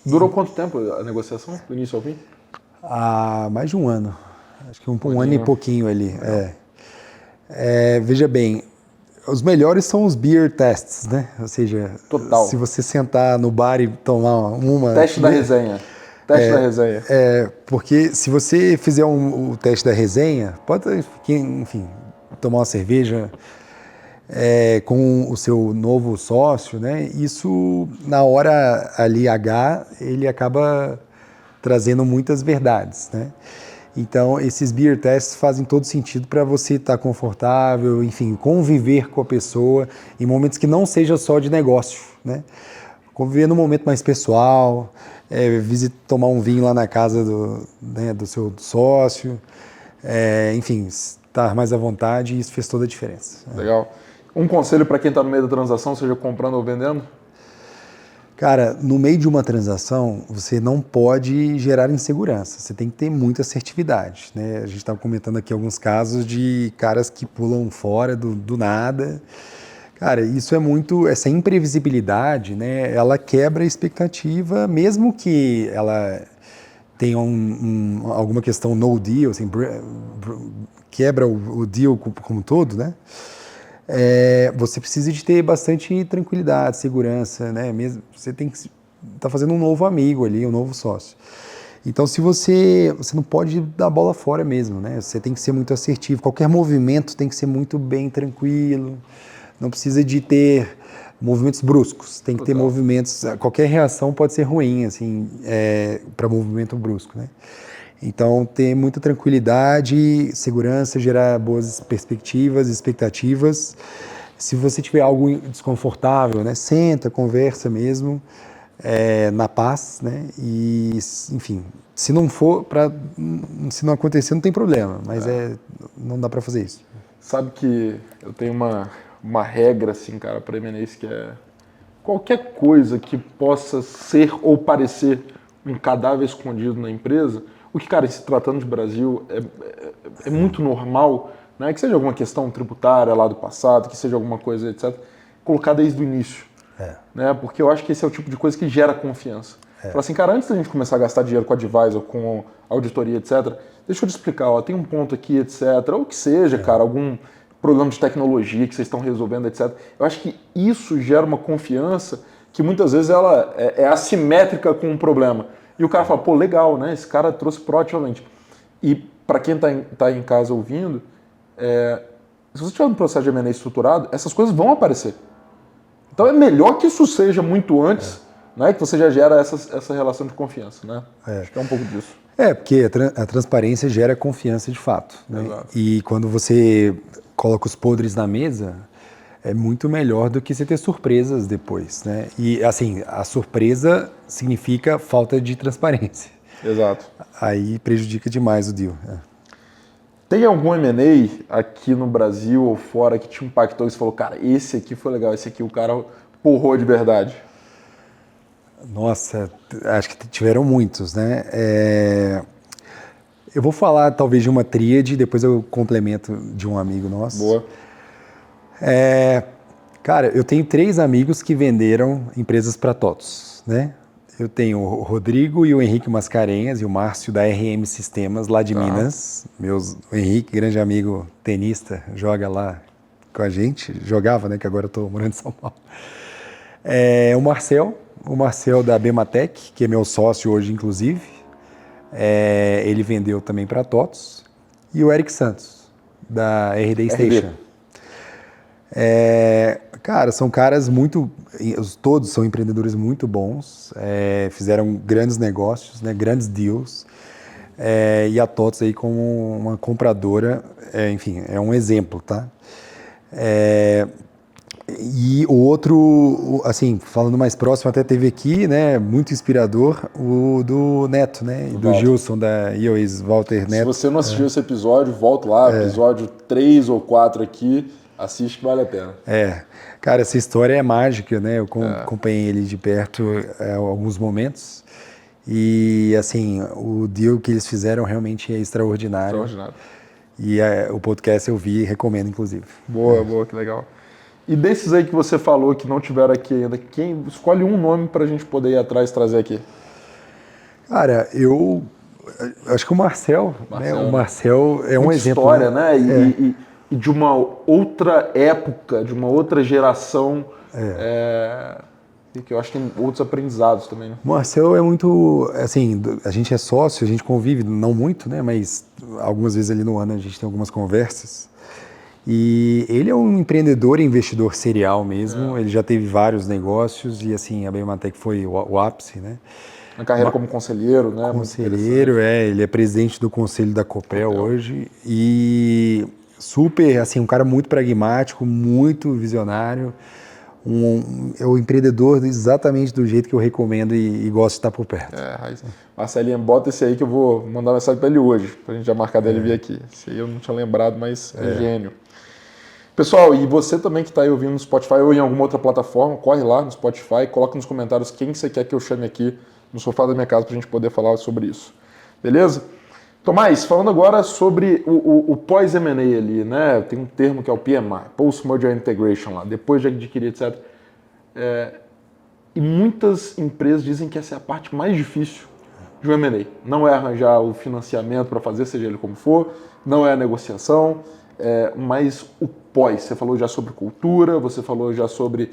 Durou quanto tempo a negociação, do início ao fim? Há mais de um ano. Acho que um ano e pouquinho ali. Veja bem, os melhores são os beer tests, né? Ou seja, Total. se você sentar no bar e tomar uma... Teste da resenha. Teste da resenha. Porque se você fizer o teste da resenha, pode, enfim, tomar uma cerveja com o seu novo sócio, né? Isso, na hora ali H, ele acaba trazendo muitas verdades, né? Então, esses beer tests fazem todo sentido para você estar confortável, enfim, conviver com a pessoa em momentos que não seja só de negócio, né? Conviver num momento mais pessoal, tomar um vinho lá na casa do seu sócio, enfim, estar mais à vontade, e isso fez toda a diferença. Legal. Um conselho para quem está no meio da transação, seja comprando ou vendendo? Cara, no meio de uma transação, você não pode gerar insegurança, você tem que ter muita assertividade, né? A gente estava comentando aqui alguns casos de caras que pulam fora do nada. Cara, isso essa imprevisibilidade, né? Ela quebra a expectativa, mesmo que ela tenha alguma questão no deal, assim, quebra o deal como todo, né? Você precisa de ter bastante tranquilidade, segurança, né? Mesmo, você tem que estar fazendo um novo amigo ali, um novo sócio. Então, se você não pode dar a bola fora mesmo, né? Você tem que ser muito assertivo. Qualquer movimento tem que ser muito bem tranquilo. Não precisa de ter movimentos bruscos. Tem que ter movimentos. Qualquer reação pode ser ruim, assim, para movimento brusco, né? Então, ter muita tranquilidade, segurança, gerar boas perspectivas, expectativas. Se você tiver algo desconfortável, né, senta, conversa mesmo, na paz, né? E, enfim, se não acontecer, não tem problema, mas não dá para fazer isso. Sabe que eu tenho uma regra, assim, cara, para M&As, que é qualquer coisa que possa ser ou parecer um cadáver escondido na empresa. O que, cara, se tratando de Brasil, é muito normal, né? Que seja alguma questão tributária lá do passado, que seja alguma coisa, etc., colocar desde o início. Né? Porque eu acho que esse é o tipo de coisa que gera confiança. Fala assim, cara, antes da gente começar a gastar dinheiro com advisor, com auditoria, etc., deixa eu te explicar, ó, tem um ponto aqui, etc., ou que seja, cara, algum problema de tecnologia que vocês estão resolvendo, etc. Eu acho que isso gera uma confiança que muitas vezes ela é assimétrica com um problema. E o cara fala, pô, legal, né? Esse cara trouxe proativamente. E para quem tá em casa ouvindo, se você tiver um processo de M&A estruturado, essas coisas vão aparecer. Então é melhor que isso seja muito antes, né? Que você já gera essa relação de confiança, né? Acho que é um pouco disso. Porque a transparência gera confiança de fato, né? E quando você coloca os podres na mesa, é muito melhor do que você ter surpresas depois, né? E, assim, a surpresa significa falta de transparência. Exato. Aí prejudica demais o deal. Tem algum M&A aqui no Brasil ou fora que te impactou e você falou, cara, esse aqui foi legal, esse aqui o cara porrou de verdade? Nossa, acho que tiveram muitos, né? Eu vou falar talvez de uma tríade, depois eu complemento de um amigo nosso. Boa. Cara, eu tenho 3 amigos que venderam empresas para TOTVS, né? Eu tenho o Rodrigo e o Henrique Mascarenhas e o Márcio da RM Sistemas, lá de Minas. O Henrique, grande amigo tenista, joga lá com a gente. Jogava, né? Que agora eu estou morando em São Paulo. O Marcel da Bematec, que é meu sócio hoje, inclusive. Ele vendeu também para TOTVS. E o Eric Santos, da RD Station. Cara, são caras todos são empreendedores muito bons, fizeram grandes negócios, né, grandes deals, e a TOTVS aí como uma compradora, enfim, é um exemplo, tá? E o outro, assim, falando mais próximo, até teve aqui, né, muito inspirador, o do Neto, né, e do Gilson, da IOIS, Walter Neto. Se você não assistiu esse episódio, volta lá, episódio 3 ou 4 aqui, assiste que vale a pena. Cara, essa história é mágica, né? Eu acompanhei ele de perto alguns momentos e, assim, o deal que eles fizeram realmente é extraordinário. E o podcast eu vi e recomendo, inclusive. Boa, que legal. E desses aí que você falou que não tiveram aqui ainda, escolhe um nome pra gente poder ir atrás e trazer aqui. Cara, eu acho que o Marcel, né? O Marcel é um exemplo. História, né? e de uma outra época, de uma outra geração, que eu acho que tem outros aprendizados também, né? Marcel é muito, assim, a gente é sócio, a gente convive, não muito, né, mas algumas vezes ali no ano a gente tem algumas conversas. E ele é um empreendedor e investidor serial mesmo, ele já teve vários negócios e, assim, a Biomatec foi o ápice, né? Na carreira como conselheiro, né? Conselheiro, ele é presidente do conselho da Copel hoje e super, assim, um cara muito pragmático, muito visionário, é um empreendedor exatamente do jeito que eu recomendo e gosto de estar por perto. Marcelinho, bota esse aí que eu vou mandar uma mensagem para ele hoje, para a gente já marcar dele vir aqui. Esse aí eu não tinha lembrado, mas é gênio. Pessoal, e você também que está aí ouvindo no Spotify ou em alguma outra plataforma, corre lá no Spotify, coloca nos comentários quem você quer que eu chame aqui no sofá da minha casa para a gente poder falar sobre isso. Beleza? Tomás, falando agora sobre o pós-M&A ali, né? Tem um termo que é o PMI, Post-Merger Integration lá, depois de adquirir, etc. E muitas empresas dizem que essa é a parte mais difícil de um M&A. Não é arranjar o financiamento para fazer, seja ele como for, não é a negociação, mas o pós. Você falou já sobre cultura, você falou já sobre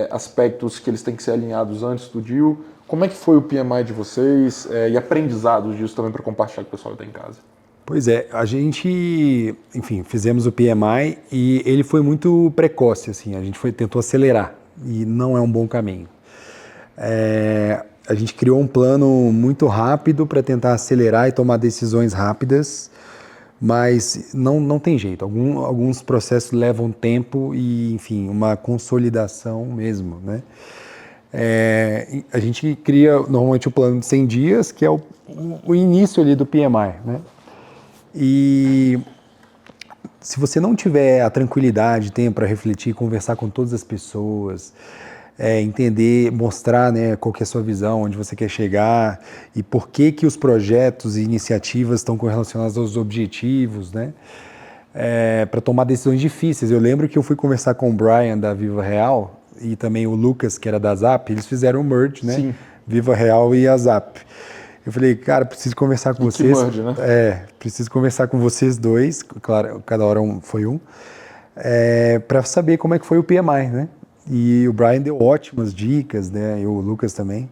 aspectos que eles têm que ser alinhados antes do deal. Como é que foi o PMI de vocês e aprendizados disso também para compartilhar com o pessoal que está em casa? Pois é, a gente, enfim, fizemos o PMI e ele foi muito precoce, assim, a gente tentou acelerar e não é um bom caminho. A gente criou um plano muito rápido para tentar acelerar e tomar decisões rápidas, mas não tem jeito. Alguns processos levam tempo e, enfim, uma consolidação mesmo, né? A gente cria normalmente o plano de 100 dias, que é o início ali do PMI, né? E se você não tiver a tranquilidade, tempo para refletir, conversar com todas as pessoas, entender, mostrar, né, qual que é a sua visão, onde você quer chegar e por que os projetos e iniciativas estão correlacionados aos objetivos, né? Para tomar decisões difíceis. Eu lembro que eu fui conversar com o Brian da Viva Real e também o Lucas, que era da Zap, eles fizeram um merge, né? Sim. Viva Real e a Zap. Eu falei, cara, preciso conversar com vocês. Que merge, né? Preciso conversar com vocês dois, claro, cada hora foi um, para saber como é que foi o PMI, né? E o Brian deu ótimas dicas, né? E o Lucas também.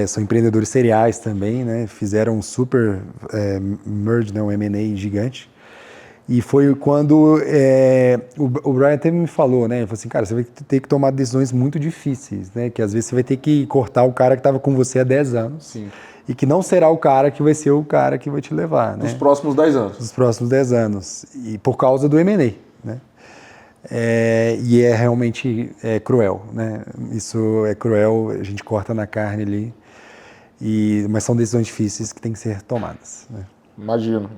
São empreendedores seriais também, né? Fizeram um super merge, né? Um M&A gigante. E foi quando o Brian até me falou, né? Ele falou assim, cara, você vai ter que tomar decisões muito difíceis, né? Que às vezes você vai ter que cortar o cara que estava com você há 10 anos. Sim. E que não será o cara que vai ser o cara que vai te levar, né? Nos próximos 10 anos. Nos próximos 10 anos. E por causa do M&A, né? E realmente cruel, né? Isso é cruel, a gente corta na carne ali. Mas são decisões difíceis que têm que ser tomadas, né? Imagino.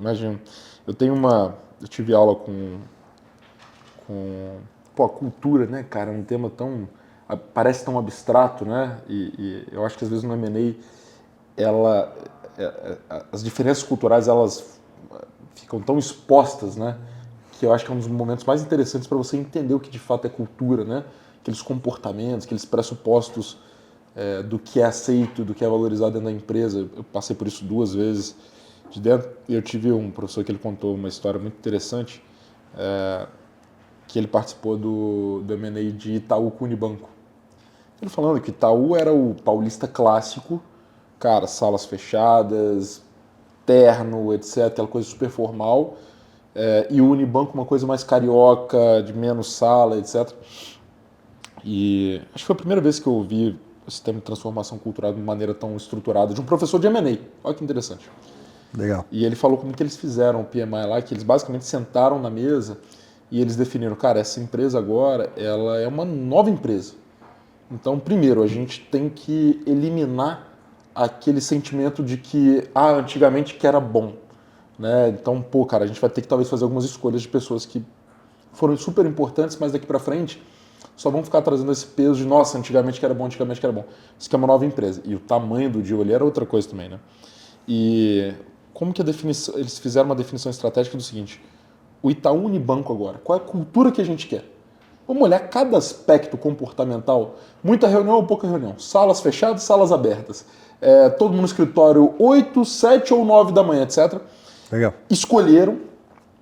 Eu tive aula com a cultura, né, cara? É um tema parece tão abstrato, né? E eu acho que às vezes no M&A as diferenças culturais elas ficam tão expostas, né? Que eu acho que é um dos momentos mais interessantes para você entender o que de fato é cultura, né? Aqueles comportamentos, aqueles pressupostos do que é aceito, do que é valorizado dentro da empresa. Eu passei por isso 2 vezes de dentro. E eu tive um professor que ele contou uma história muito interessante, que ele participou do M&A de Itaú com Unibanco. Ele falando que Itaú era o paulista clássico, cara, salas fechadas, terno, etc., aquela coisa super formal, e o Unibanco uma coisa mais carioca, de menos sala, etc. E acho que foi a primeira vez que eu ouvi esse tema de transformação cultural de uma maneira tão estruturada, de um professor de M&A. Olha que interessante. Legal. E ele falou como que eles fizeram o PMI lá, que eles basicamente sentaram na mesa e eles definiram, cara, essa empresa agora, ela é uma nova empresa. Então, primeiro, a gente tem que eliminar aquele sentimento de que, antigamente que era bom, né? Então, cara, a gente vai ter que talvez fazer algumas escolhas de pessoas que foram super importantes, mas daqui para frente só vão ficar trazendo esse peso de, nossa, antigamente que era bom. Isso aqui é uma nova empresa. E o tamanho do deal ali era outra coisa também, né? E como que eles fizeram uma definição estratégica do seguinte: o Itaú Unibanco agora, qual é a cultura que a gente quer? Vamos olhar cada aspecto comportamental, muita reunião ou pouca reunião, salas fechadas, salas abertas, todo mundo no escritório 8, 7 ou 9 da manhã, etc. Legal. Escolheram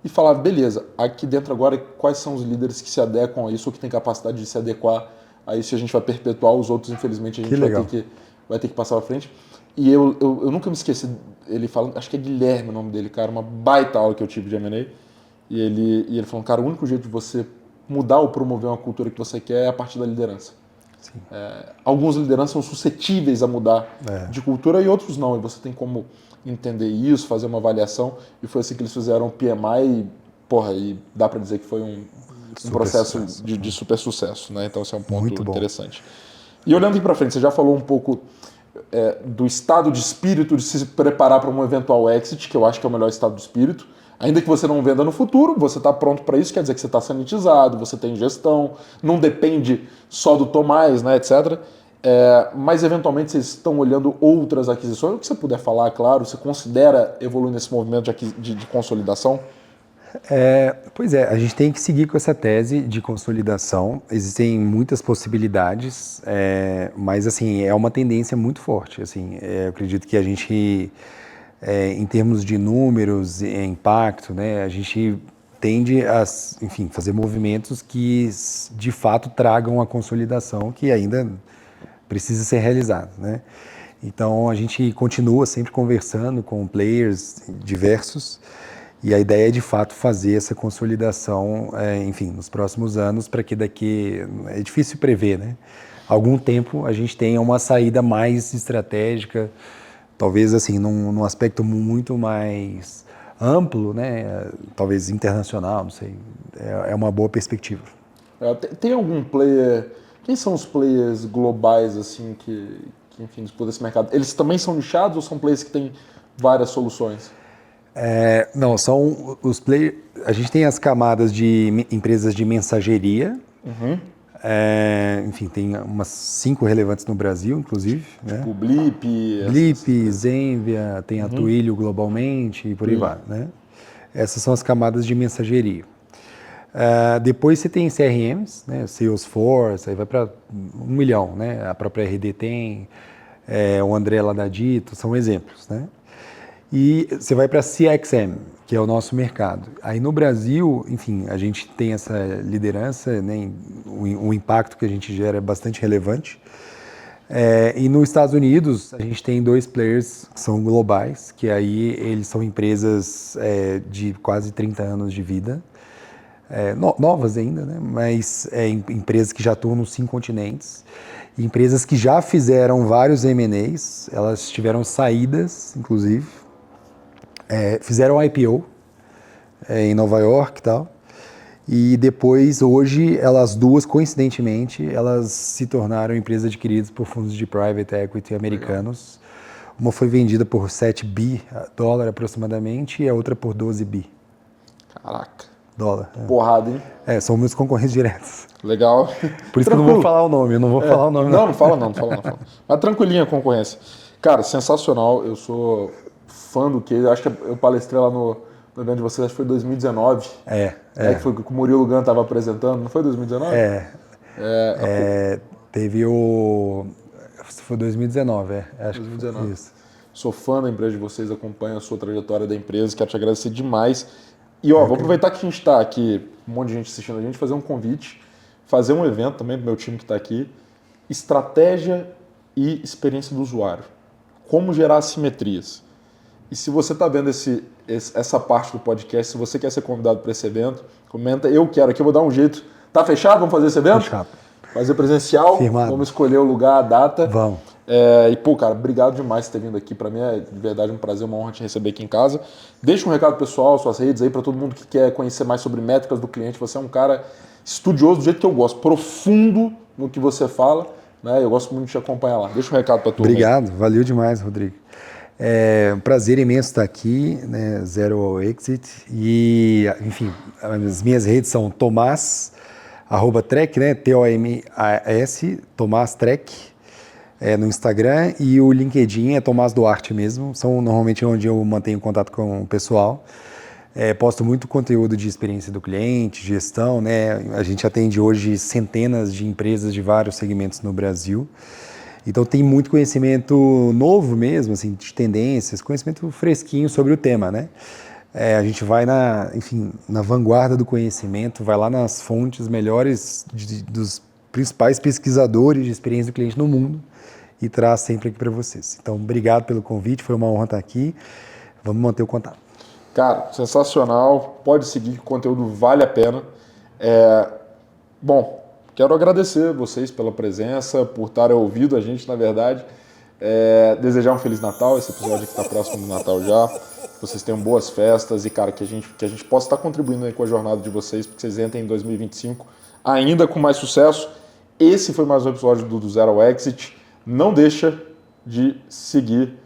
e falar, beleza, aqui dentro agora quais são os líderes que se adequam a isso ou que têm capacidade de se adequar a isso, a gente vai perpetuar, os outros infelizmente a gente vai ter que passar à frente. E eu nunca me esqueci, ele falando, acho que é Guilherme o nome dele, cara, uma baita aula que eu tive de M&A, e ele falou, cara, o único jeito de você mudar ou promover uma cultura que você quer é a partir da liderança. Algumas lideranças são suscetíveis a mudar de cultura e outros não, e você tem como entender isso, fazer uma avaliação, e foi assim que eles fizeram o PMI e dá para dizer que foi um processo de super sucesso, né? Então esse é um ponto interessante. E olhando aqui para frente, você já falou um pouco do estado de espírito de se preparar para um eventual exit, que eu acho que é o melhor estado de espírito. Ainda que você não venda no futuro, você está pronto para isso, quer dizer que você está sanitizado, você tem gestão, não depende só do Tomás, né, etc. Mas eventualmente vocês estão olhando outras aquisições, o que você puder falar, claro, você considera evoluir nesse movimento de consolidação? Pois é, a gente tem que seguir com essa tese de consolidação. Existem muitas possibilidades, mas assim é uma tendência muito forte. Assim, eu acredito que a gente, em termos de números e impacto, né, a gente tende a, enfim, fazer movimentos que de fato tragam a consolidação que ainda precisa ser realizada, né? Então a gente continua sempre conversando com players diversos. E a ideia é, de fato, fazer essa consolidação, enfim, nos próximos anos, para que daqui, é difícil prever, né? Algum tempo a gente tenha uma saída mais estratégica, talvez assim, num aspecto muito mais amplo, né? Talvez internacional, não sei. É uma boa perspectiva. Tem algum player... Quem são os players globais, assim, que enfim, disputam esse mercado? Eles também são nichados ou são players que têm várias soluções? Não, são os players. A gente tem as camadas de empresas de mensageria. Enfim, tem umas 5 relevantes no Brasil, inclusive. Tipo, né? Blip, Zenvia, tem a Twilio globalmente e por aí vai. Né? Essas são as camadas de mensageria. Depois você tem CRMs, né? Salesforce, aí vai para 1 milhão, né? A própria RD tem, o André lá da Dito, são exemplos, né? E você vai para CXM, que é o nosso mercado. Aí no Brasil, enfim, a gente tem essa liderança, né? O impacto que a gente gera é bastante relevante. E nos Estados Unidos, a gente tem 2 players que são globais, que aí eles são empresas de quase 30 anos de vida, novas ainda, né? Mas empresas que já atuam nos 5 continentes, empresas que já fizeram vários M&As, elas tiveram saídas, inclusive, fizeram IPO em Nova York e tal, e depois, hoje, elas duas, coincidentemente, elas se tornaram empresas adquiridas por fundos de private equity americanos. Legal. Uma foi vendida por $7 bi aproximadamente e a outra por 12 bi. Caraca. Dólar. Porrada, hein? São meus concorrentes diretos. Legal. Por isso que eu não vou falar o nome, falar o nome. Não fala não. Mas tranquilinha a concorrência. Cara, sensacional, eu sou fã do case, acho que eu palestrei lá no evento de vocês, acho que foi 2019. Que foi que o Murilo Gun estava apresentando, não foi 2019? Teve o... Foi 2019, acho 2019. Que foi isso. Sou fã da empresa de vocês, acompanho a sua trajetória da empresa, quero te agradecer demais. E vou aproveitar que a gente está aqui, um monte de gente assistindo a gente, fazer um convite, fazer um evento também pro meu time que está aqui, estratégia e experiência do usuário. Como gerar simetrias. E se você está vendo essa parte do podcast, se você quer ser convidado para esse evento, comenta, eu quero aqui, eu vou dar um jeito. Tá fechado? Vamos fazer esse evento? Fechado. Fazer presencial, Firmado. Vamos escolher o lugar, a data. Vamos. Cara, obrigado demais por ter vindo aqui. Para mim é de verdade um prazer, uma honra te receber aqui em casa. Deixa um recado pessoal, suas redes aí, para todo mundo que quer conhecer mais sobre métricas do cliente. Você é um cara estudioso do jeito que eu gosto, profundo no que você fala, né? Eu gosto muito de te acompanhar lá. Deixa um recado para todo mundo. Obrigado, valeu demais, Rodrigo. Um prazer imenso estar aqui, né? Zero Exit. E, enfim, as minhas redes são Tomás, @Trek, né? TOMAS, Tomás Trek, no Instagram, e o LinkedIn é Tomás Duarte mesmo. São normalmente onde eu mantenho contato com o pessoal. Posto muito conteúdo de experiência do cliente, gestão, né? A gente atende hoje centenas de empresas de vários segmentos no Brasil. Então tem muito conhecimento novo mesmo, assim, de tendências, conhecimento fresquinho sobre o tema, né? A gente vai na vanguarda do conhecimento, vai lá nas fontes melhores dos principais pesquisadores de experiência do cliente no mundo e traz sempre aqui para vocês. Então, obrigado pelo convite, foi uma honra estar aqui. Vamos manter o contato. Cara, sensacional. Pode seguir, que o conteúdo vale a pena. Bom, quero agradecer vocês pela presença, por estarem ouvindo a gente, na verdade. Desejar um Feliz Natal, esse episódio aqui está próximo do Natal já. Que vocês tenham boas festas e, cara, que a gente possa estar contribuindo aí com a jornada de vocês, porque vocês entrem em 2025 ainda com mais sucesso. Esse foi mais um episódio do Zero ao Exit. Não deixa de seguir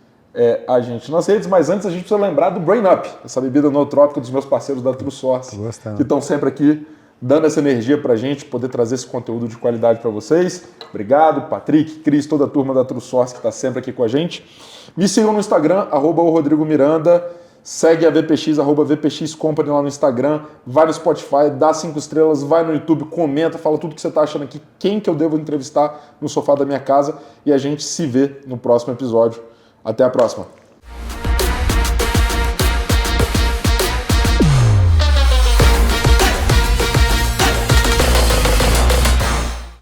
a gente nas redes, mas antes a gente precisa lembrar do Brain Up, essa bebida nootrópica dos meus parceiros da True Source, que estão sempre aqui dando essa energia pra gente, poder trazer esse conteúdo de qualidade para vocês. Obrigado, Patrick, Cris, toda a turma da True Source que está sempre aqui com a gente. Me sigam no Instagram, @RodrigoMiranda, segue a VPX, @VPXCompany lá no Instagram, vai no Spotify, dá 5 estrelas, vai no YouTube, comenta, fala tudo que você está achando aqui, quem que eu devo entrevistar no sofá da minha casa, e a gente se vê no próximo episódio. Até a próxima.